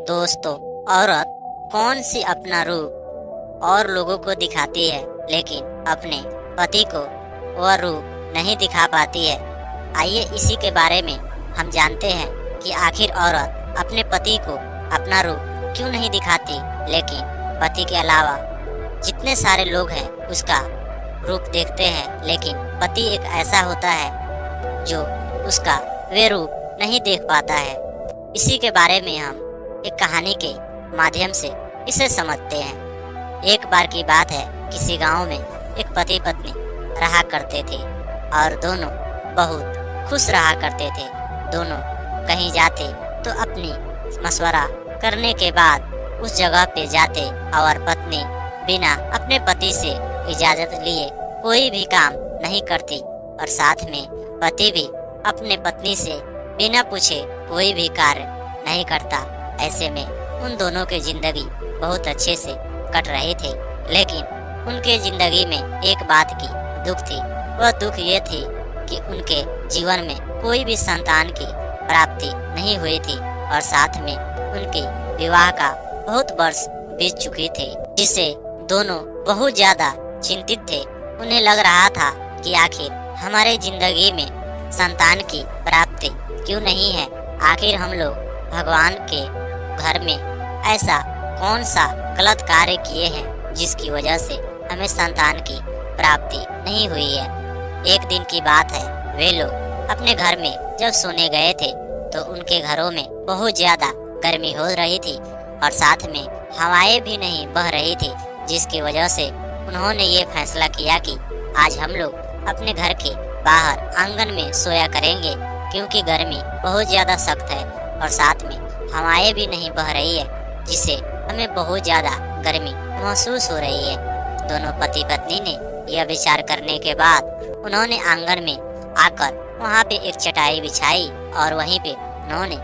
दोस्तों, औरत कौन सी अपना रूप और लोगों को दिखाती है, लेकिन अपने पति को वह रूप नहीं दिखा पाती है। आइए इसी के बारे में हम जानते हैं कि आखिर औरत अपने पति को अपना रूप क्यों नहीं दिखाती, लेकिन पति के अलावा जितने सारे लोग हैं उसका रूप देखते हैं, लेकिन पति एक ऐसा होता है जो उसका वे रूप नहीं देख पाता है। इसी के बारे में हम एक कहानी के माध्यम से इसे समझते हैं। एक बार की बात है, किसी गांव में एक पति पत्नी रहा करते थे और दोनों बहुत खुश रहा करते थे। दोनों कहीं जाते तो अपनी मशवरा करने के बाद उस जगह पे जाते और पत्नी बिना अपने पति से इजाजत लिए कोई भी काम नहीं करती और साथ में पति भी अपने पत्नी से बिना पूछे कोई भी कार्य नहीं करता। ऐसे में उन दोनों की जिंदगी बहुत अच्छे से कट रही थी, लेकिन उनके जिंदगी में एक बात की दुख थी। वह दुख ये थी कि उनके जीवन में कोई भी संतान की प्राप्ति नहीं हुई थी और साथ में उनके विवाह का बहुत वर्ष बीत चुकी थी, जिससे दोनों बहुत ज्यादा चिंतित थे। उन्हें लग रहा था कि आखिर हमारे जिंदगी में संतान की प्राप्ति क्यों नहीं है। आखिर हम लोग भगवान के घर में ऐसा कौन सा गलत कार्य किए हैं जिसकी वजह से हमें संतान की प्राप्ति नहीं हुई है। एक दिन की बात है, वे लोग अपने घर में जब सोने गए थे तो उनके घरों में बहुत ज्यादा गर्मी हो रही थी और साथ में हवाएं भी नहीं बह रही थी, जिसकी वजह से उन्होंने ये फैसला किया कि आज हम लोग अपने घर के बाहर आंगन में सोया करेंगे, क्योंकि गर्मी बहुत ज्यादा सख्त है और साथ में हवाएं भी नहीं बह रही है, जिससे हमें बहुत ज्यादा गर्मी महसूस हो रही है। दोनों पति पत्नी ने यह विचार करने के बाद उन्होंने आंगन में आकर वहां पे एक चटाई बिछाई और वहीं पे उन्होंने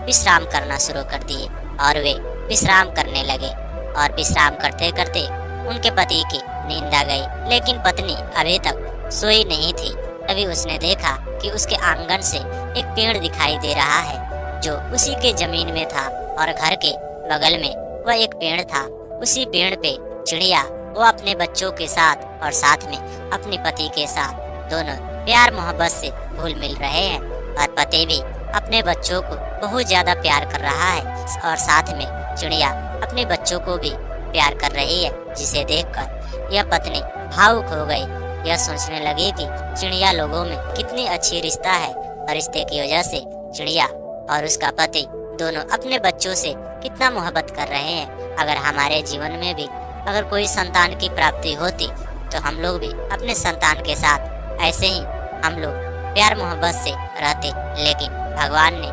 विश्राम करना शुरू कर दिए और वे विश्राम करने लगे। और विश्राम करते करते उनके पति की नींद आ गई, लेकिन पत्नी अभी तक सोई नहीं थी। तभी उसने देखा कि उसके आंगन से एक पेड़ दिखाई दे रहा है जो उसी के जमीन में था और घर के बगल में वह एक पेड़ था। उसी पेड़ पे चिड़िया वो अपने बच्चों के साथ और साथ में अपने पति के साथ दोनों प्यार मोहब्बत से घुल मिल रहे हैं और पति भी अपने बच्चों को बहुत ज्यादा प्यार कर रहा है और साथ में चिड़िया अपने बच्चों को भी प्यार कर रही है, जिसे देखकर यह पत्नी भावुक हो गई। यह सोचने लगी कि चिड़िया लोगों में कितनी अच्छी रिश्ता है और रिश्ते की वजह से चिड़िया और उसका पति दोनों अपने बच्चों से कितना मोहब्बत कर रहे हैं। अगर हमारे जीवन में भी अगर कोई संतान की प्राप्ति होती तो हम लोग भी अपने संतान के साथ ऐसे ही हम लोग प्यार मोहब्बत से रहते, लेकिन भगवान ने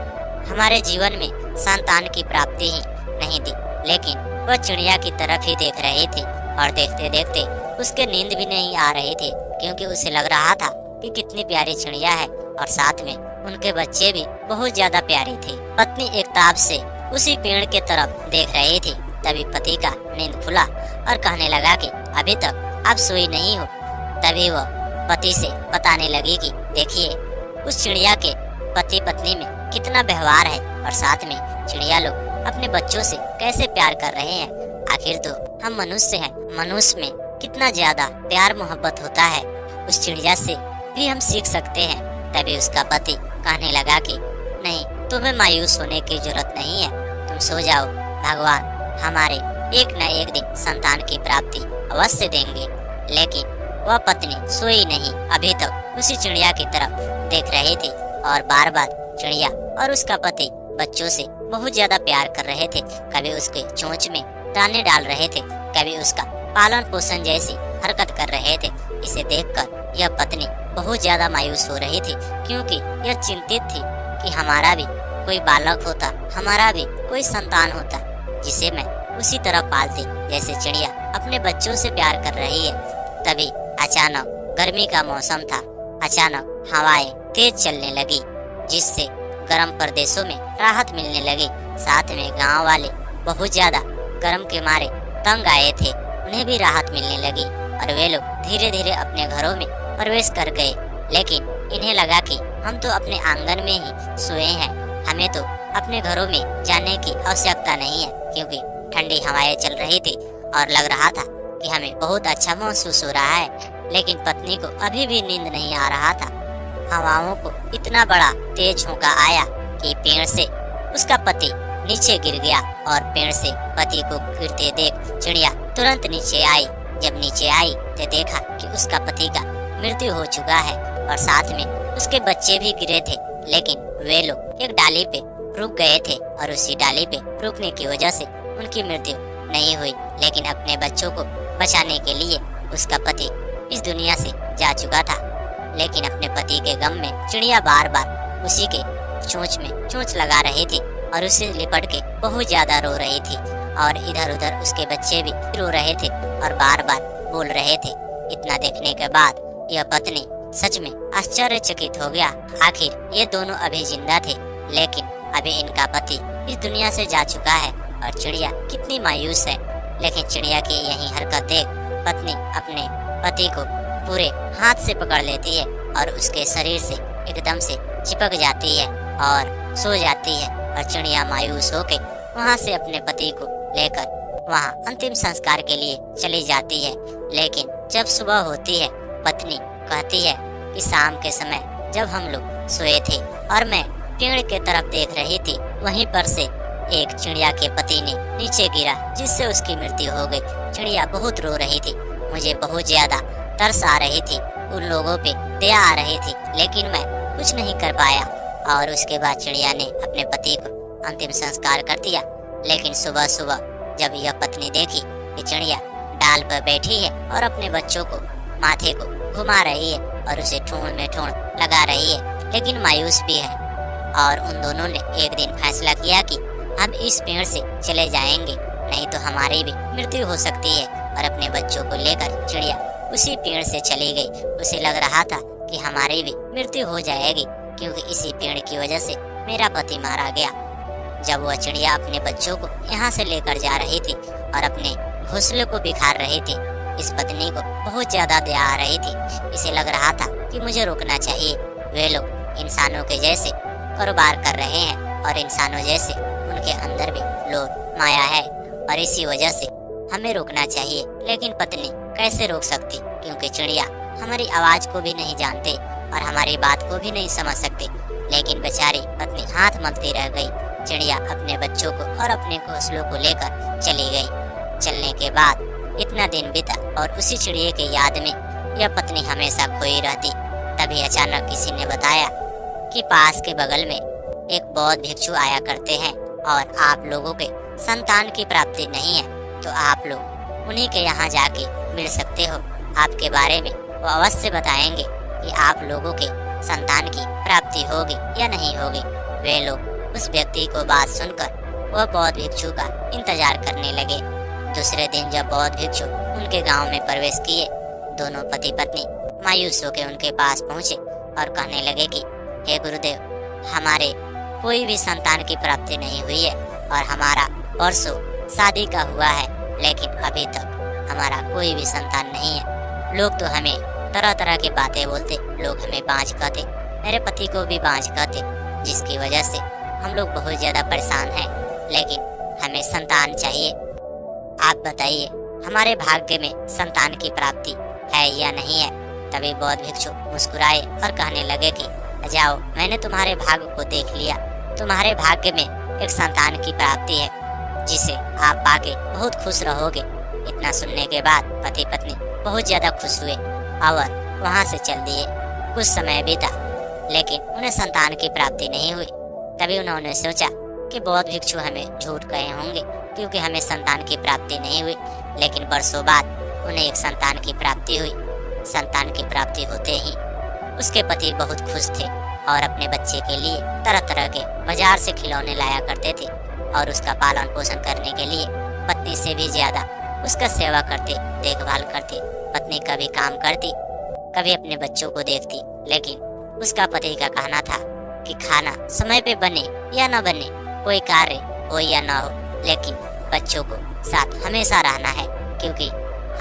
हमारे जीवन में संतान की प्राप्ति ही नहीं दी। लेकिन वह चिड़िया की तरफ ही देख रही थी और देखते देखते उसके नींद भी नहीं आ रही थी, क्योंकि उसे लग रहा था कि कितनी प्यारी चिड़िया है और साथ में उनके बच्चे भी बहुत ज्यादा प्यारे थे। पत्नी एक ताब से उसी पेड़ के तरफ देख रही थी। तभी पति का नींद खुला और कहने लगा कि अभी तक आप सोई नहीं हो। तभी वह पति से बताने लगी कि देखिए, उस चिड़िया के पति पत्नी में कितना व्यवहार है और साथ में चिड़िया लोग अपने बच्चों से कैसे प्यार कर रहे हैं। आखिर तो हम मनुष्य हैं, मनुष्य में कितना ज्यादा प्यार मोहब्बत होता है, उस चिड़िया से भी हम सीख सकते हैं। तभी उसका पति कहने लगा कि नहीं, तुम्हें मायूस होने की जरूरत नहीं है, तुम सो जाओ, भगवान हमारे एक न एक दिन संतान की प्राप्ति अवश्य देंगे। लेकिन वह पत्नी सोई नहीं, अभी तक उसी चिड़िया की तरफ देख रही थी और बार बार चिड़िया और उसका पति बच्चों से बहुत ज्यादा प्यार कर रहे थे। कभी उसके चोंच में दाने डाल रहे थे, कभी उसका पालन पोषण जैसी हरकत कर रहे थे। इसे देखकर यह पत्नी बहुत ज्यादा मायूस हो रही थी, क्योंकि यह चिंतित थी कि हमारा भी कोई बालक होता, हमारा भी कोई संतान होता, जिसे मैं उसी तरह पालती जैसे चिड़िया अपने बच्चों से प्यार कर रही है। तभी अचानक गर्मी का मौसम था, अचानक हवाएं तेज चलने लगी, जिससे गर्म प्रदेशों में राहत मिलने लगी। साथ में गांव वाले बहुत ज्यादा गर्म के मारे तंग आए थे, उन्हें भी राहत मिलने लगी और वे लोग धीरे धीरे अपने घरों में प्रवेश कर गए। लेकिन इन्हें लगा कि हम तो अपने आंगन में ही सोए हैं हमें तो अपने घरों में जाने की आवश्यकता नहीं है, क्योंकि ठंडी हवाएं चल रही थी और लग रहा था कि हमें बहुत अच्छा महसूस हो रहा है। लेकिन पत्नी को अभी भी नींद नहीं आ रहा था। हवाओं को इतना बड़ा तेज झोंका आया कि पेड़ से उसका पति नीचे गिर गया और पेड़ से पति को गिरते देख चिड़िया तुरंत नीचे आई। जब नीचे आई तो देखा कि उसका पति का मृत्यु हो चुका है और साथ में उसके बच्चे भी गिरे थे। लेकिन वे लोग एक डाली पे रुक गए थे और उसी डाली पे रुकने की वजह से उनकी मृत्यु नहीं हुई। लेकिन अपने बच्चों को बचाने के लिए उसका पति इस दुनिया से जा चुका था। लेकिन अपने पति के गम में चिड़िया बार बार उसी के चोंच में चोंच लगा रही थी और उससे लिपट के बहुत ज्यादा रो रही थी। और इधर उधर उसके बच्चे भी रो रहे थे और बार बार बोल रहे थे। इतना देखने के बाद यह पत्नी सच में आश्चर्यचकित हो गया। आखिर ये दोनों अभी जिंदा थे, लेकिन अभी इनका पति इस दुनिया से जा चुका है और चिड़िया कितनी मायूस है। लेकिन चिड़िया की यही हरकत देख पत्नी अपने पति को पूरे हाथ से पकड़ लेती है और उसके शरीर से एकदम से चिपक जाती है और सो जाती है। और चिड़िया मायूस होकर वहाँ से अपने पति को लेकर वहाँ अंतिम संस्कार के लिए चली जाती है। लेकिन जब सुबह होती है, पत्नी कहती है कि शाम के समय जब हम लोग सोए थे और मैं पेड़ के तरफ देख रही थी, वहीं पर से एक चिड़िया के पति ने नीचे गिरा, जिससे उसकी मृत्यु हो गई। चिड़िया बहुत रो रही थी। मुझे बहुत ज्यादा तरस आ रही थी, उन लोगों पे दया आ रही थी, लेकिन मैं कुछ नहीं कर पाया। और उसके बाद चिड़िया ने अपने पति को अंतिम संस्कार कर दिया। लेकिन सुबह सुबह जब यह पत्नी देखी कि चिड़िया डाल पर बैठी है और अपने बच्चों को माथे को घुमा रही है और उसे ठूंठ में ठूंठ लगा रही है, लेकिन मायूस भी है। और उन दोनों ने एक दिन फैसला किया कि हम इस पेड़ से चले जाएंगे, नहीं तो हमारी भी मृत्यु हो सकती है। और अपने बच्चों को लेकर चिड़िया उसी पेड़ से चली गई। उसे लग रहा था कि हमारी भी मृत्यु हो जाएगी, क्योंकि इसी पेड़ की वजह से मेरा पति मारा गया। जब वह चिड़िया अपने बच्चों को यहाँ से लेकर जा रही थी और अपने घोंसले को बिखार रही थी, इस पत्नी को बहुत ज्यादा दया आ रही थी। इसे लग रहा था कि मुझे रुकना चाहिए। वे लोग इंसानों के जैसे कारोबार कर रहे हैं और इंसानों जैसे उनके अंदर भी लोभ माया है और इसी वजह से हमें रुकना चाहिए। लेकिन पत्नी कैसे रोक सकती, क्योंकि चिड़िया हमारी आवाज को भी नहीं जानते और हमारी बात को भी नहीं समझ सकते। लेकिन बेचारी पत्नी हाथ मलती रह गई। चिड़िया अपने बच्चों को और अपने घोंसलों को लेकर चली गई। चलने के बाद इतना दिन बीता और उसी चिड़िया की याद में यह पत्नी हमेशा खोई रहती। तभी अचानक किसी ने बताया कि पास के बगल में एक बौद्ध भिक्षु आया करते हैं और आप लोगों के संतान की प्राप्ति नहीं है, तो आप लोग उन्हीं के यहाँ जाके मिल सकते हो। आपके बारे में वो अवश्य बताएंगे कि आप लोगों के संतान की प्राप्ति होगी या नहीं होगी। वे लोग उस व्यक्ति को बात सुनकर वह बौद्ध भिक्षु का इंतजार करने लगे। दूसरे दिन जब बौद्ध भिक्षु उनके गांव में प्रवेश किए, दोनों पति पत्नी मायूस होकर उनके पास पहुंचे और कहने लगे कि हे गुरुदेव, हमारे कोई भी संतान की प्राप्ति नहीं हुई है और हमारा परसों शादी का हुआ है, लेकिन अभी तक हमारा कोई भी संतान नहीं है। लोग तो हमें तरह तरह की बातें बोलते, लोग हमें बांझ कहते, मेरे पति को भी बांझ कहते, जिसकी वजह से हम लोग बहुत ज्यादा परेशान हैं। लेकिन हमें संतान चाहिए। आप बताइए, हमारे भाग्य में संतान की प्राप्ति है या नहीं है? तभी बौद्ध भिक्षु मुस्कुराए और कहने लगे कि जाओ, मैंने तुम्हारे भाग्य को देख लिया। तुम्हारे भाग्य में एक संतान की प्राप्ति है, जिसे आप पाके बहुत खुश रहोगे। इतना सुनने के बाद पति पत्नी बहुत ज्यादा खुश हुए और वहाँ से चल दिए। कुछ समय बीता, लेकिन उन्हें संतान की प्राप्ति नहीं हुई। तभी उन्होंने सोचा कि बौद्ध भिक्षु हमें झूठ कहे होंगे, क्योंकि हमें संतान की प्राप्ति नहीं हुई। लेकिन बरसों बाद उन्हें एक संतान की प्राप्ति हुई। संतान की प्राप्ति होते ही उसके पति बहुत खुश थे और अपने बच्चे के लिए तरह तरह के बाजार से खिलौने लाया करते थे और उसका पालन पोषण करने के लिए पत्नी से भी ज्यादा उसका सेवा करते, देखभाल करते। पत्नी कभी काम करती, कभी अपने बच्चों को देखती, लेकिन उसका पति का कहना था कि खाना समय पे बने या न बने, कोई कार्य हो या न हो, लेकिन बच्चों को साथ हमेशा रहना है, क्योंकि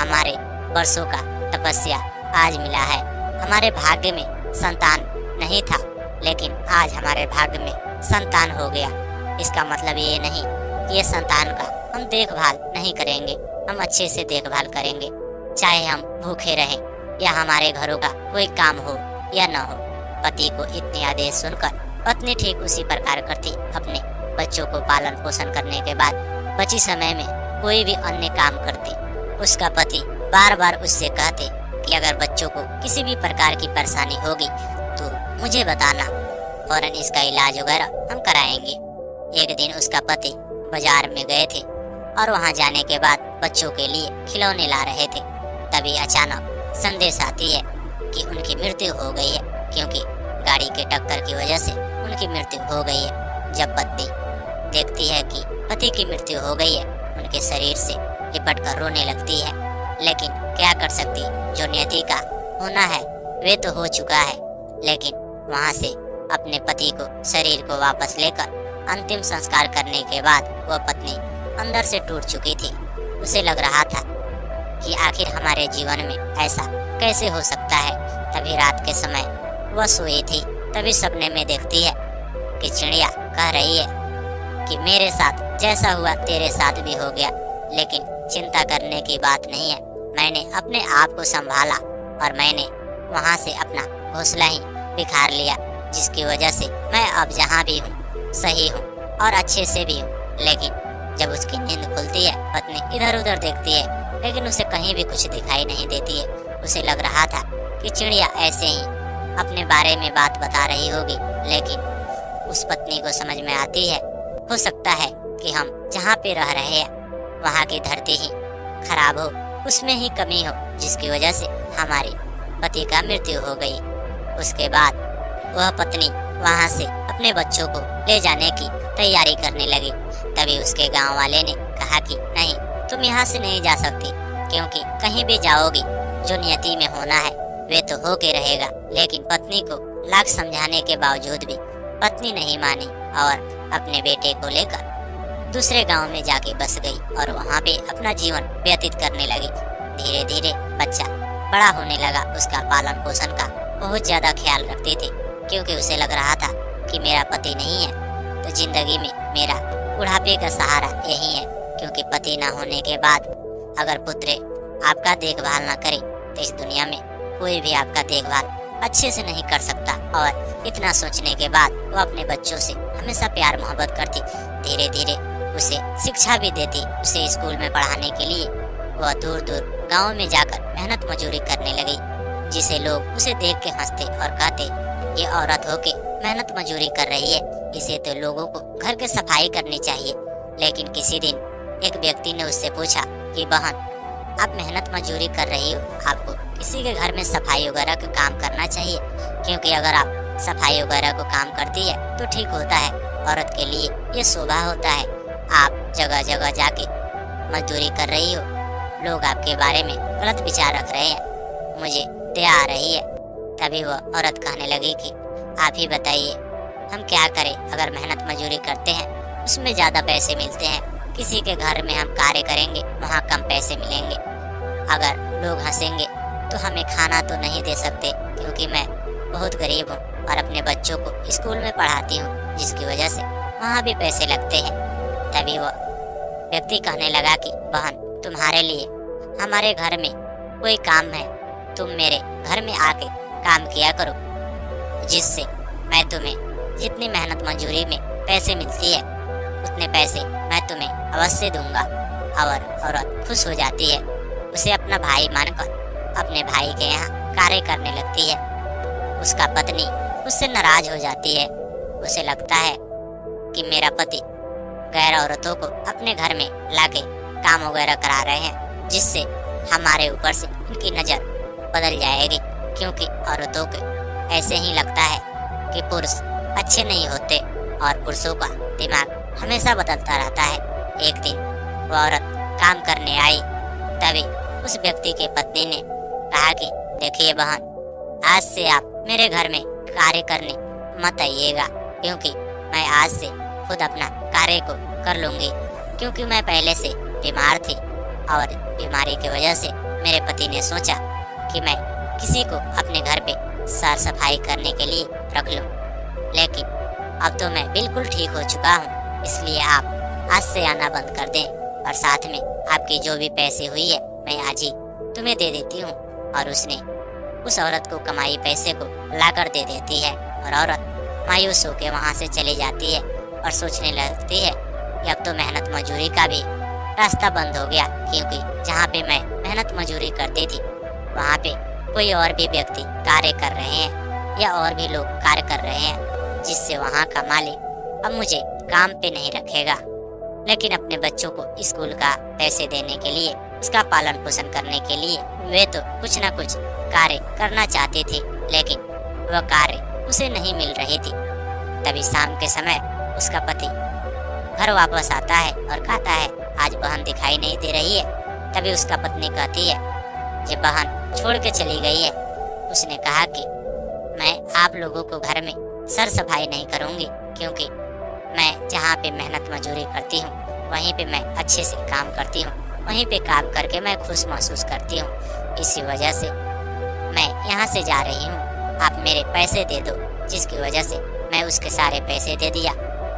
हमारे वर्षों का तपस्या आज मिला है। हमारे भाग्य में संतान नहीं था, लेकिन आज हमारे भाग्य में संतान हो गया, इसका मतलब ये नहीं कि ये संतान का हम देखभाल नहीं करेंगे। हम अच्छे से देखभाल करेंगे, चाहे हम भूखे रहें या हमारे घरों का कोई काम हो या न हो। पति को इतने आदेश सुनकर पत्नी ठीक उसी प्रकार करती। अपने बच्चों को पालन पोषण करने के बाद बची समय में कोई भी अन्य काम करती। उसका पति बार बार उससे कहते कि अगर बच्चों को किसी भी प्रकार की परेशानी होगी तो मुझे बताना, फौरन इसका इलाज वगैरह हम कराएंगे। एक दिन उसका पति बाजार में गए थे और वहां जाने के बाद बच्चों के लिए खिलौने ला रहे थे। तभी अचानक संदेश आती है कि उनकी मृत्यु हो गई है, क्योंकि गाड़ी के टक्कर की वजह से उनकी मृत्यु हो गई है। जब पत्नी देखती है कि पति की मृत्यु हो गई है, उनके शरीर से लिपट कर रोने लगती है। लेकिन क्या कर सकती, जो नियति का होना है वे तो हो चुका है। लेकिन वहां से अपने पति को शरीर को वापस लेकर अंतिम संस्कार करने के बाद वह पत्नी अंदर से टूट चुकी थी। उसे लग रहा था कि आखिर हमारे जीवन में ऐसा कैसे हो सकता है। तभी रात के समय वह सोई थी, तभी सपने में देखती है कि चिड़िया कह रही है कि मेरे साथ जैसा हुआ तेरे साथ भी हो गया, लेकिन चिंता करने की बात नहीं है। मैंने अपने आप को संभाला और मैंने वहां से अपना घोंसला ही बिखार लिया, जिसकी वजह से मैं अब जहाँ भी हूँ सही हूँ और अच्छे से भी हूँ। लेकिन जब उसकी नींद खुलती है, पत्नी इधर उधर देखती है, लेकिन उसे कहीं भी कुछ दिखाई नहीं देती है। उसे लग रहा था कि चिड़िया ऐसे ही अपने बारे में बात बता रही होगी, लेकिन उस पत्नी को समझ में आती है हो सकता है कि हम जहाँ पे रह रहे हैं वहाँ की धरती ही खराब हो, उसमें ही कमी हो, जिसकी वजह से हमारी पति का मृत्यु हो गई। उसके बाद वह पत्नी वहाँ से अपने बच्चों को ले जाने की तैयारी करने लगी। तभी उसके गांव वाले ने कहा कि नहीं, तुम यहाँ से नहीं जा सकती, क्योंकि कहीं भी जाओगी जो नियति में होना है वे तो हो के रहेगा। लेकिन पत्नी को लाख समझाने के बावजूद भी पत्नी नहीं मानी और अपने बेटे को लेकर दूसरे गांव में जाके बस गई और वहां पे अपना जीवन व्यतीत करने लगी। धीरे धीरे बच्चा बड़ा होने लगा। उसका पालन पोषण का बहुत ज्यादा ख्याल रखती थी, क्योंकि उसे लग रहा था कि मेरा पति नहीं है तो जिंदगी में मेरा बुढ़ापे का सहारा यही है। क्योंकि पति न होने के बाद अगर पुत्र आपका देखभाल न करे तो इस दुनिया में कोई भी आपका देखभाल अच्छे से नहीं कर सकता। और इतना सोचने के बाद वो अपने बच्चों से हमेशा प्यार मोहब्बत करती। धीरे धीरे उसे शिक्षा भी देती। उसे स्कूल में पढ़ाने के लिए वह दूर दूर गाँव में जाकर मेहनत मजदूरी करने लगी, जिसे लोग उसे देख के हंसते और कहते ये औरत होके मेहनत मजदूरी कर रही है, इसे तो लोगों को घर के सफाई करनी चाहिए। लेकिन किसी दिन एक व्यक्ति ने उससे पूछा कि बहन, आप मेहनत मजदूरी कर रही हो, आपको किसी के घर में सफाई वगैरह का काम करना चाहिए, क्योंकि अगर आप सफाई वगैरह को काम करती है तो ठीक होता है, औरत के लिए ये शोभा होता है। आप जगह जगह जाके मजदूरी कर रही हो, लोग आपके बारे में गलत विचार रख रहे हैं, मुझे दया आ रही है। तभी वह औरत कहने लगी कि आप ही बताइए हम क्या करें, अगर मेहनत मजदूरी करते हैं उसमें ज़्यादा पैसे मिलते हैं, किसी के घर में हम कार्य करेंगे वहाँ कम पैसे मिलेंगे। अगर लोग हंसेंगे तो हमें खाना तो नहीं दे सकते, क्योंकि मैं बहुत गरीब हूँ और अपने बच्चों को स्कूल में पढ़ाती हूँ, जिसकी वजह से वहाँ भी पैसे लगते हैं। तभी वो व्यक्ति कहने लगा कि बहन, तुम्हारे लिए हमारे घर में कोई काम है, तुम मेरे घर में आके काम किया करो, जिससे मैं तुम्हें जितनी मेहनत मजदूरी में पैसे मिलती है उतने पैसे मैं तुम्हें अवश्य दूंगा। और औरत खुश हो जाती है। उसे अपना भाई मानकर अपने भाई के यहाँ कार्य करने लगती है। उसका पत्नी उससे नाराज हो जाती है। उसे लगता है कि मेरा पति गैर औरतों को अपने घर में लाके काम वगैरह करा रहे हैं, जिससे हमारे ऊपर से उनकी नज़र बदल जाएगी। क्योंकि औरतों को ऐसे ही लगता है कि पुरुष अच्छे नहीं होते और पुरुषों का दिमाग हमेशा बदलता रहता है। एक दिन वो औरत काम करने आई, तभी उस व्यक्ति के पत्नी ने कहा कि देखिए बहन, आज से आप मेरे घर में कार्य करने मत आइएगा, क्योंकि मैं आज से खुद अपना कार्य को कर लूंगी। क्योंकि मैं पहले से बीमार थी और बीमारी की वजह से मेरे पति ने सोचा कि मैं किसी को अपने घर पे साफ सफाई करने के लिए रख लूं। लेकिन अब तो मैं बिल्कुल ठीक हो चुका हूँ, इसलिए आप आज से आना बंद कर दें और साथ में आपकी जो भी पैसे हुई है मैं आज ही तुम्हें दे देती हूँ। और उसने उस औरत को कमाई पैसे को लाकर दे देती है और औरत मायूस होकर वहाँ से चली जाती है और सोचने लगती है कि अब तो मेहनत मजदूरी का भी रास्ता बंद हो गया, क्योंकि जहाँ पे मैं मेहनत मजदूरी करती थी वहाँ पे कोई और भी व्यक्ति कार्य कर रहे हैं या और भी लोग कार्य कर रहे हैं, जिससे वहाँ का मालिक अब मुझे काम पे नहीं रखेगा। लेकिन अपने बच्चों को स्कूल का पैसे देने के लिए, उसका पालन पोषण करने के लिए वे तो कुछ न कुछ कार्य करना चाहते थे, लेकिन वह कार्य उसे नहीं मिल रही थी। तभी शाम के समय उसका पति घर वापस आता है और कहता है आज बहन दिखाई नहीं दे रही है। तभी उसका पत्नी कहती है ये बहन छोड़ के चली गई है। उसने कहा कि मैं आप लोगों को घर में सर सफाई नहीं करूंगी, क्योंकि मैं जहाँ पे मेहनत मजदूरी करती हूँ वहीं पे मैं अच्छे से काम करती हूँ, वहीं पे काम करके मैं खुश महसूस करती हूँ। इसी वजह से मैं यहाँ से जा रही हूँ, आप मेरे पैसे दे दो। जिसकी वजह से मैं उसके सारे पैसे दे दिया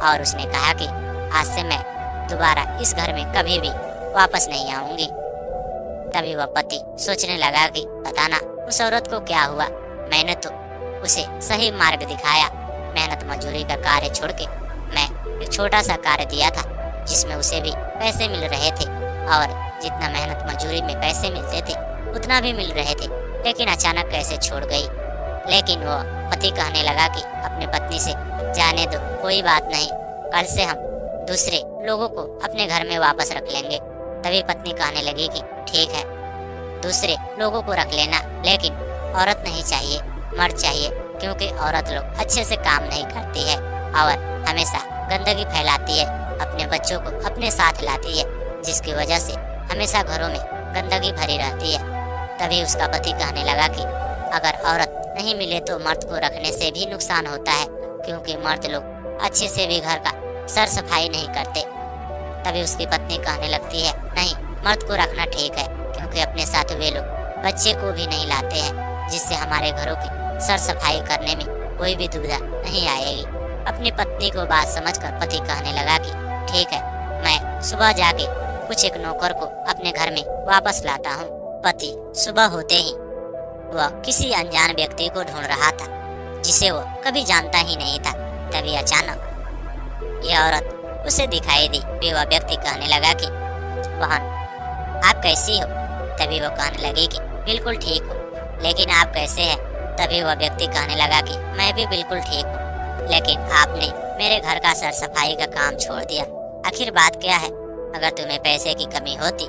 और उसने कहा कि आज से मैं दोबारा इस घर में कभी भी वापस नहीं आऊंगी। तभी वह पति सोचने लगा कि पता ना उस औरत को क्या हुआ, मैंने तो उसे सही मार्ग दिखाया। मेहनत मजदूरी का कार्य छोड़ के मैं एक छोटा सा कार्य दिया था जिसमें उसे भी पैसे मिल रहे थे और जितना मेहनत मजदूरी में पैसे मिलते थे उतना भी मिल रहे थे, लेकिन अचानक कैसे छोड़ गई। लेकिन वो पति कहने लगा कि अपनी पत्नी से जाने दो, कोई बात नहीं, कल से हम दूसरे लोगों को अपने घर में वापस रख लेंगे। तभी पत्नी कहने लगी कि ठीक है, दूसरे लोगों को रख लेना, लेकिन औरत नहीं चाहिए, मर्द चाहिए, क्योंकि औरत लोग अच्छे से काम नहीं करती है और हमेशा गंदगी फैलाती है, अपने बच्चों को अपने साथ लाती है, जिसकी वजह से हमेशा घरों में गंदगी भरी रहती है। तभी उसका पति कहने लगा कि अगर औरत नहीं मिले तो मर्द को रखने से भी नुकसान होता है, क्योंकि मर्द लोग अच्छे से भी घर का सर सफाई नहीं करते। तभी उसकी पत्नी कहने लगती है नहीं, मर्द को रखना ठीक है, क्योंकि अपने साथ वे लोग बच्चे को भी नहीं लाते हैं, जिससे हमारे घरों की सर सफाई करने में कोई भी दुविधा नहीं आएगी। अपनी पत्नी को बात समझकर पति कहने लगा कि ठीक है, मैं सुबह जाके कुछ एक नौकर को अपने घर में वापस लाता हूँ। पति सुबह होते ही वह किसी अनजान व्यक्ति को ढूंढ रहा था जिसे वो कभी जानता ही नहीं था। तभी अचानक यह औरत उसे दिखाई दी। फिर वह व्यक्ति कहने लगा कि बहन आप कैसी हो? तभी वो कहने लगी कि बिल्कुल ठीक हूँ, लेकिन आप कैसे हैं? तभी वह व्यक्ति कहने लगा कि मैं भी बिल्कुल ठीक हूँ, लेकिन आपने मेरे घर का सर सफाई का काम छोड़ दिया। आखिर बात क्या है? अगर तुम्हें पैसे की कमी होती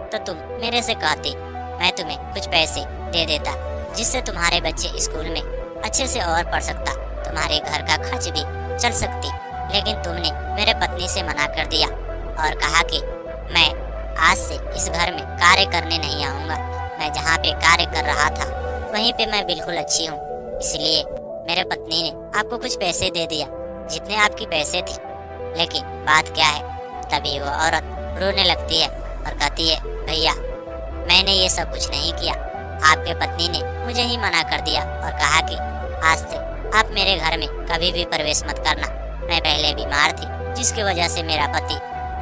तो तुम मेरे से कहती, मैं तुम्हें कुछ पैसे दे देता, जिससे तुम्हारे बच्चे स्कूल में अच्छे से और पढ़ सकता, तुम्हारे घर का खर्च भी चल सकती। लेकिन तुमने मेरे पत्नी से मना कर दिया और कहा कि मैं आज से इस घर में कार्य करने नहीं आऊँगा। मैं जहाँ पे कार्य कर रहा था वहीं पे मैं बिल्कुल अच्छी हूँ, इसलिए मेरे पत्नी ने आपको कुछ पैसे दे दिया जितने आपकी पैसे थे। लेकिन बात क्या है? तभी वो औरत रोने लगती है और कहती है भैया मैंने ये सब कुछ नहीं किया, आपके पत्नी ने मुझे ही मना कर दिया और कहा कि आज से आप मेरे घर में कभी भी प्रवेश मत करना। मैं पहले बीमार थी, जिसकी वजह से मेरा पति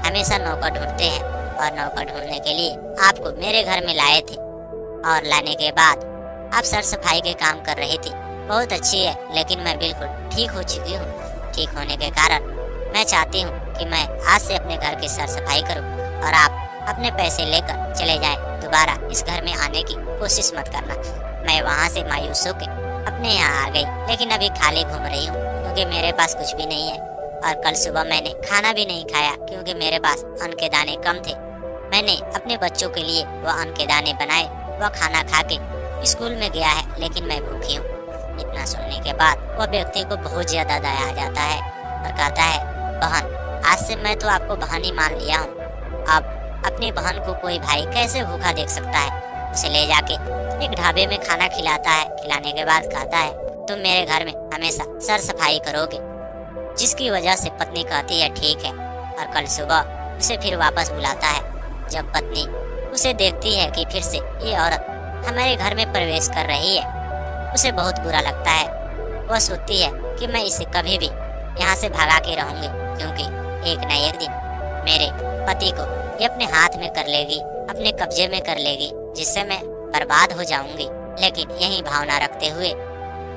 हमेशा नौकर ढूंढते हैं और नौकर ढूंढने के लिए आपको मेरे घर में लाए थे। और लाने के बाद आप सर सफाई के काम कर रही थी, बहुत अच्छी है, लेकिन मैं बिल्कुल ठीक हो चुकी हूँ। ठीक होने के कारण मैं चाहती हूँ कि मैं आज से अपने घर की सर सफाई करूँ और आप अपने पैसे लेकर चले जाएं। दोबारा इस घर में आने की कोशिश मत करना। मैं वहाँ से मायूस होकर अपने यहाँ आ गई, लेकिन अभी खाली घूम रही हूँ क्योंकि मेरे पास कुछ भी नहीं है। और कल सुबह मैंने खाना भी नहीं खाया क्योंकि मेरे पास अन्न के दाने कम थे। मैंने अपने बच्चों के लिए वह अन्न के दाने बनाए, वह खाना खा के स्कूल में गया है, लेकिन मैं भूखी हूँ। इतना सुनने के बाद वह व्यक्ति को बहुत ज्यादा दया आ जाता है और कहता है बहन आज से मैं तो आपको बहन ही मान लिया हूँ। अब अपनी बहन को कोई भाई कैसे भूखा देख सकता है? उसे ले जाके एक ढाबे में खाना खिलाता है। खिलाने के बाद कहता है तुम मेरे घर में हमेशा सर सफाई करोगे, जिसकी वजह से पत्नी कहती है ठीक है। और कल सुबह उसे फिर वापस बुलाता है। जब पत्नी उसे देखती है कि फिर से ये औरत हमारे घर में प्रवेश कर रही है, उसे बहुत बुरा लगता है। वह सोचती है कि मैं इसे कभी भी यहाँ से भगा के रहूंगी, क्योंकि एक न एक दिन मेरे पति को ये अपने हाथ में कर लेगी, अपने कब्जे में कर लेगी, जिससे मैं बर्बाद हो जाऊंगी। लेकिन यही भावना रखते हुए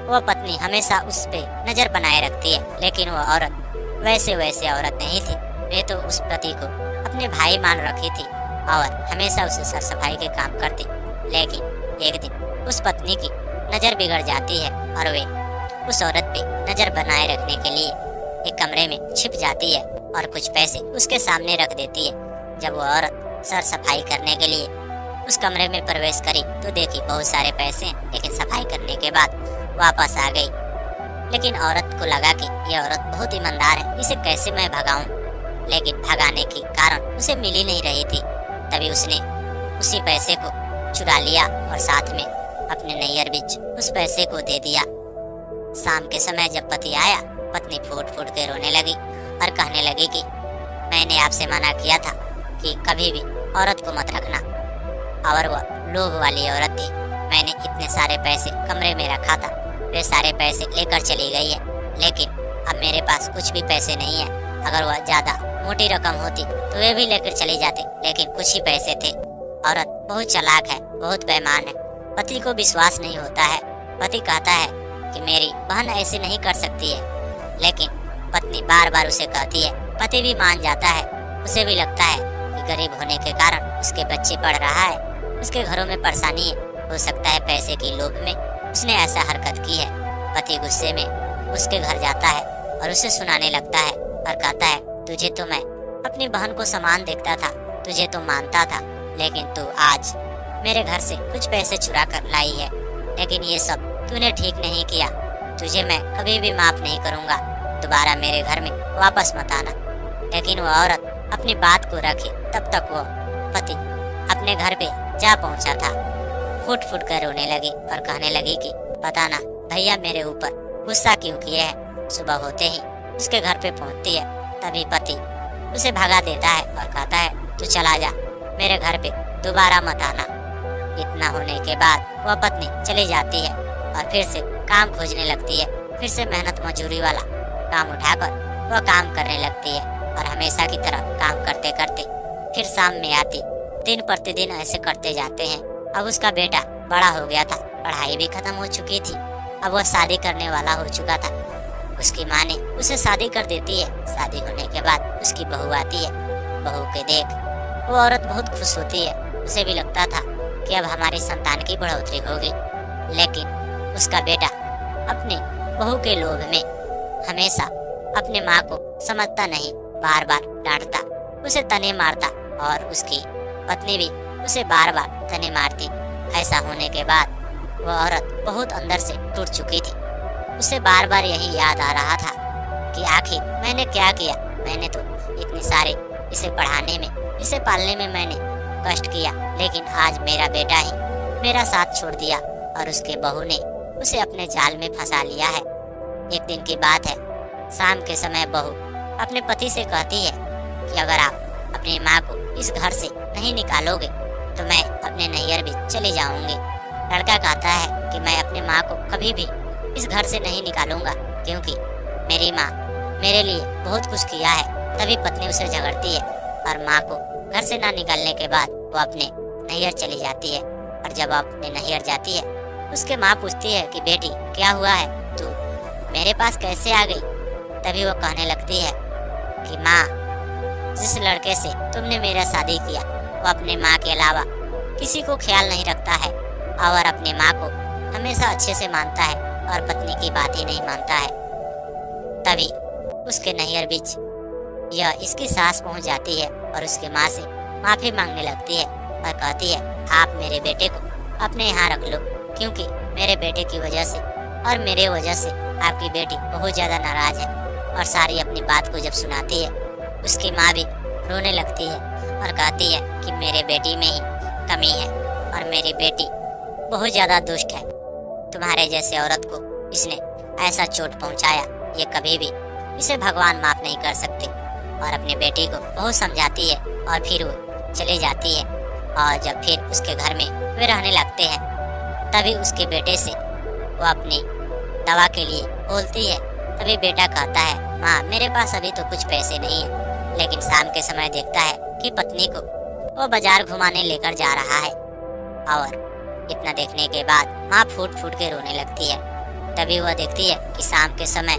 वह पत्नी हमेशा उस पे नजर बनाए रखती है। लेकिन वह औरत वैसे औरत नहीं थी। वे तो उस पति को अपने भाई मान रखी थी और हमेशा उसे सर सफाई के काम करती। लेकिन एक दिन उस पत्नी की नजर बिगड़ जाती है और वे उस औरत पे नजर बनाए रखने के लिए एक कमरे में छिप जाती है और कुछ पैसे उसके सामने रख देती है। जब वो औरत सर सफाई करने के लिए उस कमरे में प्रवेश करी तो देखी बहुत सारे पैसे हैं, लेकिन सफाई करने के बाद वापस आ गई। लेकिन औरत को लगा कि यह औरत बहुत ईमानदार है, इसे कैसे मैं भगाऊं। लेकिन भगाने की कारण उसे मिल ही नहीं रही थी। तभी उसने उसी पैसे को चुरा लिया और साथ में अपने नैयर बीच उस पैसे को दे दिया। शाम के समय जब पति आया, पत्नी फूट फूट के रोने लगी और कहने लगी कि मैंने आपसे मना किया था कि कभी भी औरत को मत रखना, और वह लोभ वाली औरत थी। मैंने इतने सारे पैसे कमरे में रखा था, वे सारे पैसे लेकर चली गई है। लेकिन अब मेरे पास कुछ भी पैसे नहीं है। अगर वह ज्यादा मोटी रकम होती तो वे भी लेकर चली जाती, लेकिन कुछ ही पैसे थे। औरत बहुत चालाक है, बहुत बेईमान है। पति को विश्वास नहीं होता है। पति कहता है कि मेरी बहन ऐसे नहीं कर सकती है, लेकिन पत्नी बार बार उसे कहती है। पति भी मान जाता है। उसे भी लगता है कि गरीब होने के कारण उसके बच्चे पढ़ रहा है, उसके घरों में परेशानी है। हो सकता है पैसे की लोभ में उसने ऐसा हरकत की है। पति गुस्से में उसके घर जाता है और उसे सुनाने लगता है और कहता है, तुझे तो मैं अपनी बहन को समान देखता था, तुझे तो मानता था, लेकिन तू आज मेरे घर से कुछ पैसे चुरा कर लाई है। लेकिन ये सब तूने ठीक नहीं किया। तुझे मैं कभी भी माफ नहीं करूँगा। दोबारा मेरे घर में वापस मत आना। लेकिन वह औरत अपनी बात को रखी। तब तक वो पति अपने घर पे जा पहुंचा था। फुट फुट कर रोने लगी और कहने लगी कि पता ना भैया मेरे ऊपर गुस्सा क्यों किए है। सुबह होते ही उसके घर पे पहुंचती है। तभी पति उसे भगा देता है और कहता है, तू चला जा, मेरे घर पे दोबारा मत आना। इतना होने के बाद वह पत्नी चली जाती है और फिर से काम खोजने लगती है। फिर से मेहनत मजदूरी वाला काम उठाकर वह काम करने लगती है और हमेशा की तरह काम करते करते फिर शाम में आती। दिन प्रतिदिन ऐसे करते जाते हैं। अब उसका बेटा बड़ा हो गया था, पढ़ाई भी खत्म हो चुकी थी। अब वह शादी करने वाला हो चुका था। उसकी माँ ने उसे शादी कर देती है। शादी होने के बाद उसकी बहू आती है। बहू के देख वो औरत बहुत खुश होती है। उसे भी लगता था कि अब हमारी संतान की बढ़ोतरी होगी। लेकिन उसका बेटा अपनी बहू के लोभ में हमेशा अपने माँ को समझता नहीं, बार बार डांटता, उसे तने मारता और उसकी पत्नी भी उसे बार बार तने मारती। ऐसा होने के बाद वह औरत बहुत अंदर से टूट चुकी थी। उसे बार बार यही याद आ रहा था कि आखिर मैंने क्या किया। मैंने तो इतने सारे इसे पढ़ाने में, इसे पालने में मैंने कष्ट किया, लेकिन आज मेरा बेटा ही मेरा साथ छोड़ दिया और उसके बहू ने उसे अपने जाल में फंसा लिया है। एक दिन की बात है, शाम के समय बहू अपने पति से कहती है कि अगर आप अपनी माँ को इस घर से नहीं निकालोगे तो मैं अपने नैहर भी चली जाऊंगी। लड़का कहता है कि मैं अपनी माँ को कभी भी इस घर से नहीं निकालूंगा, क्योंकि मेरी माँ मेरे लिए बहुत कुछ किया है। तभी पत्नी उसे झगड़ती है और माँ को घर से ना निकालने के बाद वो अपने नैहर चली जाती है। और जब वो अपने नैहर जाती है, उसके माँ पूछती है कि बेटी क्या हुआ है, तू मेरे पास कैसे आ गई। तभी वो कहने लगती है कि माँ, जिस लड़के से तुमने मेरा शादी किया वो अपने माँ के अलावा किसी को ख्याल नहीं रखता है और अपनी माँ को हमेशा अच्छे से मानता है और पत्नी की बात ही नहीं मानता है। तभी उसके नैहर बीच यह इसकी सास पहुंच जाती है और उसकी माँ से माफी मांगने लगती है और कहती है, आप मेरे बेटे को अपने यहाँ रख लो, क्योंकि मेरे बेटे की वजह से और मेरे वजह से आपकी बेटी बहुत ज्यादा नाराज है। और सारी अपनी बात को जब सुनाती है, उसकी माँ भी रोने लगती है और कहती है कि मेरे बेटी में ही कमी है और मेरी बेटी बहुत ज्यादा दुष्ट है। तुम्हारे जैसे औरत को इसने ऐसा चोट पहुंचाया, ये कभी भी इसे भगवान माफ नहीं कर सकते। और अपने बेटी को बहुत समझाती है और फिर वो चली जाती है। और जब फिर उसके घर में वे रहने लगते हैं, तभी उसके बेटे से वो अपनी दवा के लिए बोलती है तभी बेटा कहता है, माँ मेरे पास अभी तो कुछ पैसे नहीं है। लेकिन शाम के समय देखता है कि पत्नी को वो बाजार घुमाने लेकर जा रहा है और इतना देखने के बाद माँ फूट फूट के रोने लगती है। तभी वह देखती है कि शाम के समय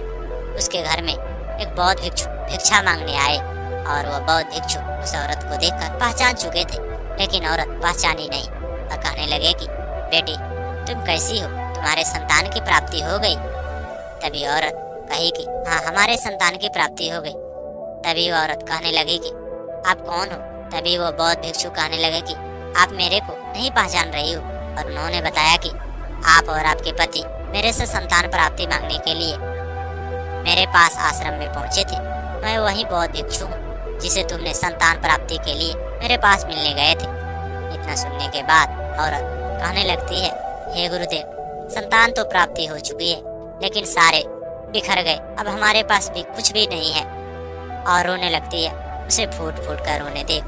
उसके घर में एक बौद्ध भिक्षु भिक्षा मांगने आए और वह बौद्ध भिक्षु उस औरत को देखकर पहचान चुके थे, लेकिन औरत पहचानी नहीं और कहने लगे कि बेटी तुम कैसी हो, तुम्हारे संतान की प्राप्ति हो गई। तभी औरत कही कि हाँ हमारे संतान की प्राप्ति हो गई। तभी वह औरत कहने लगी कि आप कौन हो। तभी वो बौद्ध भिक्षु कहने लगे कि आप मेरे को नहीं पहचान रही हो। और उन्होंने बताया कि आप और आपके पति मेरे से संतान प्राप्ति मांगने के लिए मेरे पास आश्रम में पहुंचे थे। मैं वही बौद्ध भिक्षु हूँ जिसे तुमने संतान प्राप्ति के लिए मेरे पास मिलने गए थे। इतना सुनने के बाद औरत कहने लगती है, हे गुरुदेव, संतान तो प्राप्ति हो चुकी है लेकिन सारे बिखर गए, अब हमारे पास भी कुछ भी नहीं है। और रोने लगती है। उसे फूट फूट कर रोने देख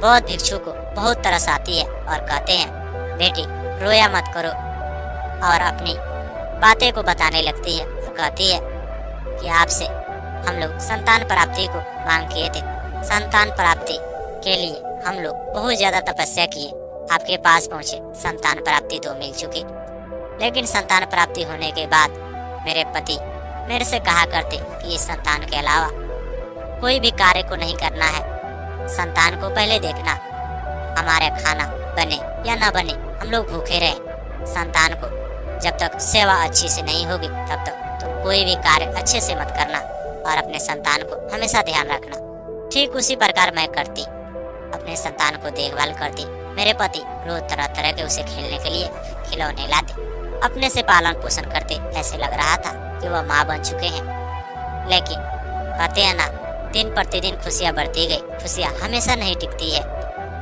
बौद्ध भिक्षु को बहुत तरस आती है और कहते हैं, बेटी रोया मत करो। और अपनी बातें को बताने लगती है और कहती है कि आपसे हम लोग संतान प्राप्ति को मांग किए थे। संतान प्राप्ति के लिए हम लोग बहुत ज्यादा तपस्या किए, आपके पास पहुंचे, संतान प्राप्ति तो मिल चुकी। लेकिन संतान प्राप्ति होने के बाद मेरे पति मेरे से कहा करते कि इस संतान के अलावा कोई भी कार्य को नहीं करना है, संतान को पहले देखना, हमारा खाना बने या ना बने हम लोग भूखे रहे, संतान को जब तक सेवा अच्छी से नहीं होगी तब तक तो कोई भी कार्य अच्छे से मत करना और अपने संतान को हमेशा ध्यान रखना। ठीक उसी प्रकार मैं करती, अपने संतान को देखभाल करती। मेरे पति रोज तरह तरह के उसे खेलने के लिए खिलौने लाते, अपने से पालन पोषण करते। ऐसे लग रहा था कि वह माँ बन चुके हैं। लेकिन कहते हैं ना, दिन प्रतिदिन खुशियाँ बढ़ती गई, खुशियाँ हमेशा नहीं टिकती है।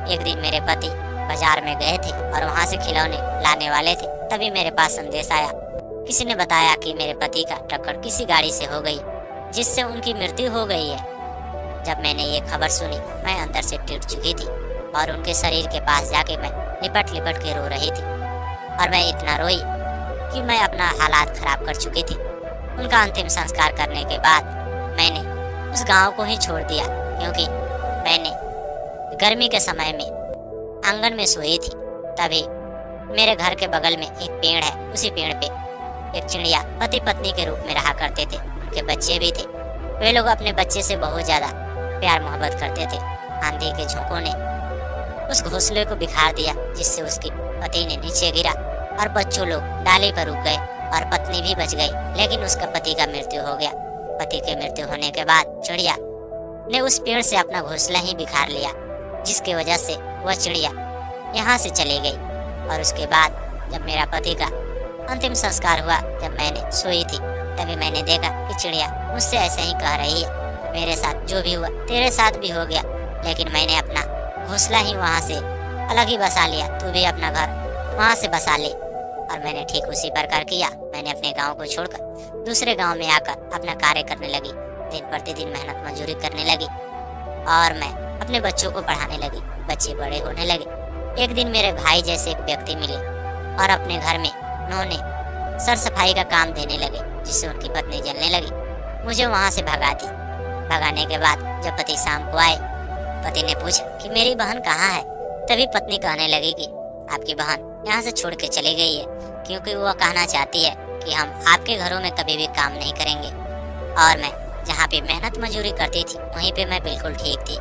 एक दिन मेरे पति बाजार में गए थे और वहाँ से खिलौने लाने वाले थे। तभी मेरे पास संदेश आया, किसी ने बताया कि मेरे पति का टक्कर किसी गाड़ी से हो गई जिससे उनकी मृत्यु हो गई है। जब मैंने ये खबर सुनी मैं अंदर से टूट चुकी थी और उनके शरीर के पास जाके मैं लिपट लिपट के रो रही थी और मैं इतना रोई कि मैं अपना हालात खराब कर चुकी थी। उनका अंतिम संस्कार करने के बाद मैंने उस गांव को ही छोड़ दिया, क्योंकि मैंने गर्मी के समय में आंगन में सोई थी। तभी मेरे घर के बगल में एक पेड़ है, उसी पेड़ पे एक चिड़िया पति पत्नी के रूप में रहा करते थे। उनके बच्चे भी थे। वे लोग अपने बच्चे से बहुत ज्यादा प्यार मोहब्बत करते थे। आंधी के झोंकों ने उस घोंसले को बिखार दिया, जिससे उसकी पति ने नीचे गिरा और बच्चों लोग डाली पर रुक गए और पत्नी भी बच गई। लेकिन उसका पति का मृत्यु हो गया। पति के मृत्यु होने के बाद चिड़िया ने उस पेड़ से अपना घोंसला ही बिखार लिया, जिसकी वजह से वह चिड़िया यहाँ से चली गई। और उसके बाद जब मेरा पति का अंतिम संस्कार हुआ, जब मैंने सोई थी, तभी मैंने देखा कि चिड़िया मुझसे ऐसे ही कह रही है, मेरे साथ जो भी हुआ तेरे साथ भी हो गया, लेकिन मैंने अपना घोंसला ही वहाँ से अलग ही बसा लिया, तू भी अपना घर वहाँ से बसा ले। और मैंने ठीक उसी प्रकार किया। मैंने अपने गांव को छोड़कर दूसरे गांव में आकर अपना कार्य करने लगी। दिन प्रतिदिन मेहनत मजदूरी करने लगी और मैं अपने बच्चों को पढ़ाने लगी। बच्चे बड़े होने लगे। एक दिन मेरे भाई जैसे एक व्यक्ति मिले और अपने घर में उन्होंने सर सफाई का काम देने लगे, जिससे उनकी पत्नी जलने लगी। मुझे वहाँ से भगा दी। भगाने के बाद जब पति शाम को आए, पति ने पूछा कि मेरी बहन कहाँ है। तभी पत्नी कहने लगी कि आपकी बहन यहाँ से छोड़ के चली गई है, क्योंकि वह कहना चाहती है कि हम आपके घरों में कभी भी काम नहीं करेंगे। और मैं जहाँ पे मेहनत मजदूरी करती थी वहीं पे मैं बिल्कुल ठीक थी,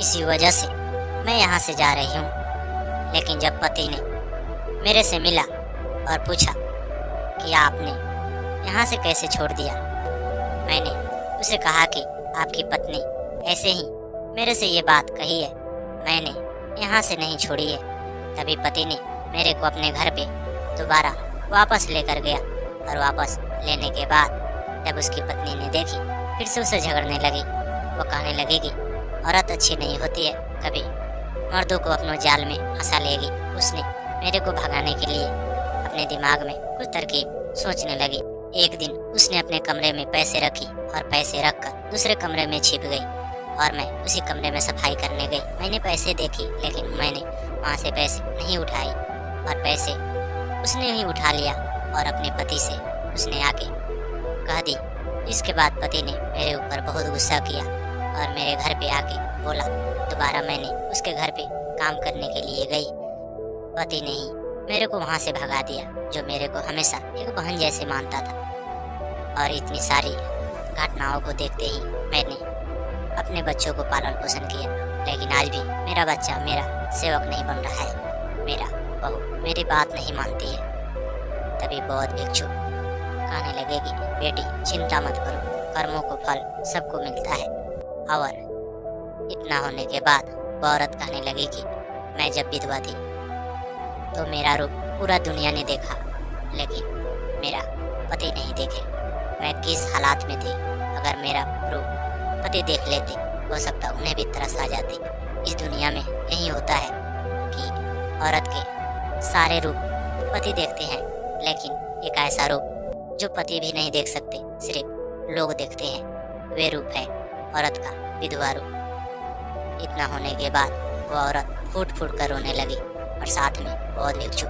इसी वजह से मैं यहाँ से जा रही हूँ। लेकिन जब पति ने मेरे से मिला और पूछा कि आपने यहाँ से कैसे छोड़ दिया, मैंने उसे कहा कि आपकी पत्नी ऐसे ही मेरे से ये बात कही है, मैंने यहाँ से नहीं छोड़ी है। तभी पति ने मेरे को अपने घर पे दोबारा वापस लेकर गया और वापस लेने के बाद जब उसकी पत्नी ने देखी, फिर से उसे झगड़ने लगी। वो कहने लगी कि औरत अच्छी नहीं होती है, कभी मर्दों को अपने जाल में फंसा लेगी। उसने मेरे को भगाने के लिए अपने दिमाग में कुछ तरकीब सोचने लगी। एक दिन उसने अपने कमरे में पैसे रखी और पैसे रखकर दूसरे कमरे में छिप गई और मैं उसी कमरे में सफाई करने गई। मैंने पैसे देखी, लेकिन मैंने वहाँ से पैसे नहीं उठाए और पैसे उसने ही उठा लिया और अपने पति से उसने आके कह दी इसके बाद पति ने मेरे ऊपर बहुत गुस्सा किया और मेरे घर पे आके बोला। दोबारा मैंने उसके घर पे काम करने के लिए गई। पति ने ही मेरे को वहाँ से भगा दिया, जो मेरे को हमेशा एक बहन जैसे मानता था। और इतनी सारी घटनाओं को देखते ही मैंने अपने बच्चों को पालन पोषण किया, लेकिन आज भी मेरा बच्चा मेरा सेवक नहीं बन रहा है। मेरा बहू मेरी बात नहीं मानती है। तभी बौद्ध भिक्षु कहने लगेगी, बेटी चिंता मत करो, कर्मों को फल सबको मिलता है। और इतना होने के बाद वो औरत कहने लगी कि मैं जब विधवा थी तो मेरा रूप पूरा दुनिया ने देखा, लेकिन मेरा पति नहीं देखे। मैं किस हालात में थी, अगर मेरा रूप पति देख लेते हो सकता उन्हें भी तरस आ जाती। इस दुनिया में यही होता है कि औरत के सारे रूप पति देखते हैं, लेकिन एक ऐसा रूप जो पति भी नहीं देख सकते, सिर्फ लोग देखते हैं, वे रूप है औरत का विधवा रूप। इतना होने के बाद वो औरत फूट फूट कर रोने लगी और साथ में बौद्ध भिक्षु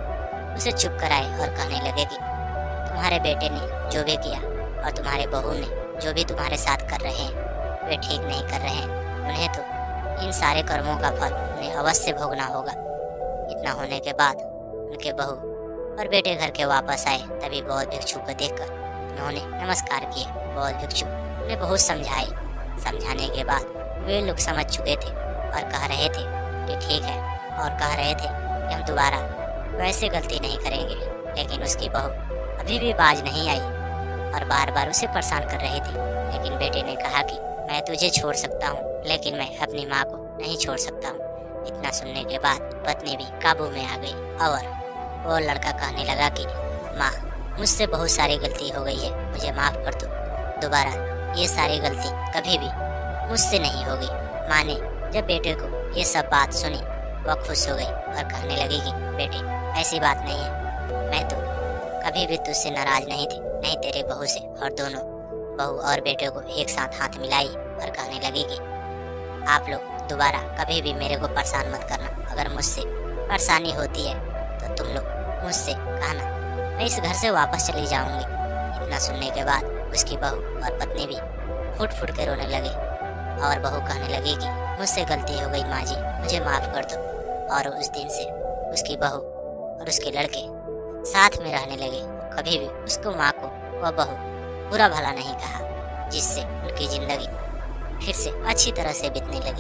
उसे चुप कराए और कहने लगे कि तुम्हारे बेटे ने जो भी किया और तुम्हारे बहू ने जो भी तुम्हारे साथ कर रहे हैं वे ठीक नहीं कर रहे हैं। उन्हें तो इन सारे कर्मों का फल उन्हें अवश्य भोगना होगा। इतना होने के बाद उनके बहू और बेटे घर के वापस आए। तभी बौद्ध भिक्षु को देखकर उन्होंने नमस्कार किए। बौद्ध भिक्षु उन्हें बहुत समझाए। समझाने के बाद वे लोग समझ चुके थे और कह रहे थे कि ठीक है, और कह रहे थे कि हम दोबारा वैसे गलती नहीं करेंगे। लेकिन उसकी बहू अभी भी बाज नहीं आई और बार बार उसे परेशान कर रही थी। लेकिन बेटे ने कहा कि मैं तुझे छोड़ सकता हूँ, लेकिन मैं अपनी माँ को नहीं छोड़ सकता हूँ। इतना सुनने के बाद पत्नी भी काबू में आ गई और वो लड़का कहने लगा कि माँ, मुझसे बहुत सारी गलती हो गई है, मुझे माफ़ कर दो। दोबारा ये सारी गलती कभी भी मुझसे नहीं होगी। माँ ने जब बेटे को ये सब बात सुनी वह खुश हो गई और कहने लगी कि बेटी ऐसी बात नहीं है, मैं तो कभी भी तुझसे नाराज नहीं थी, नहीं तेरे बहू से। और दोनों बहू और बेटे को एक साथ हाथ मिलाई और कहने लगी कि आप लोग दोबारा कभी भी मेरे को परेशान मत करना। अगर मुझसे परेशानी होती है तो तुम लोग मुझसे कहना, मैं इस घर से वापस चली जाऊंगी। इतना सुनने के बाद उसकी बहू और पत्नी भी फुट फुट के रोने लगे और बहू कहने लगी कि मुझसे गलती हो गई माँ जी, मुझे माफ़ कर दो। और उस दिन से उसकी बहू और उसके लड़के साथ में रहने लगे। कभी भी उसको माँ को वह बहू बुरा भला नहीं कहा, जिससे उनकी जिंदगी फिर से अच्छी तरह से बीतने लगी।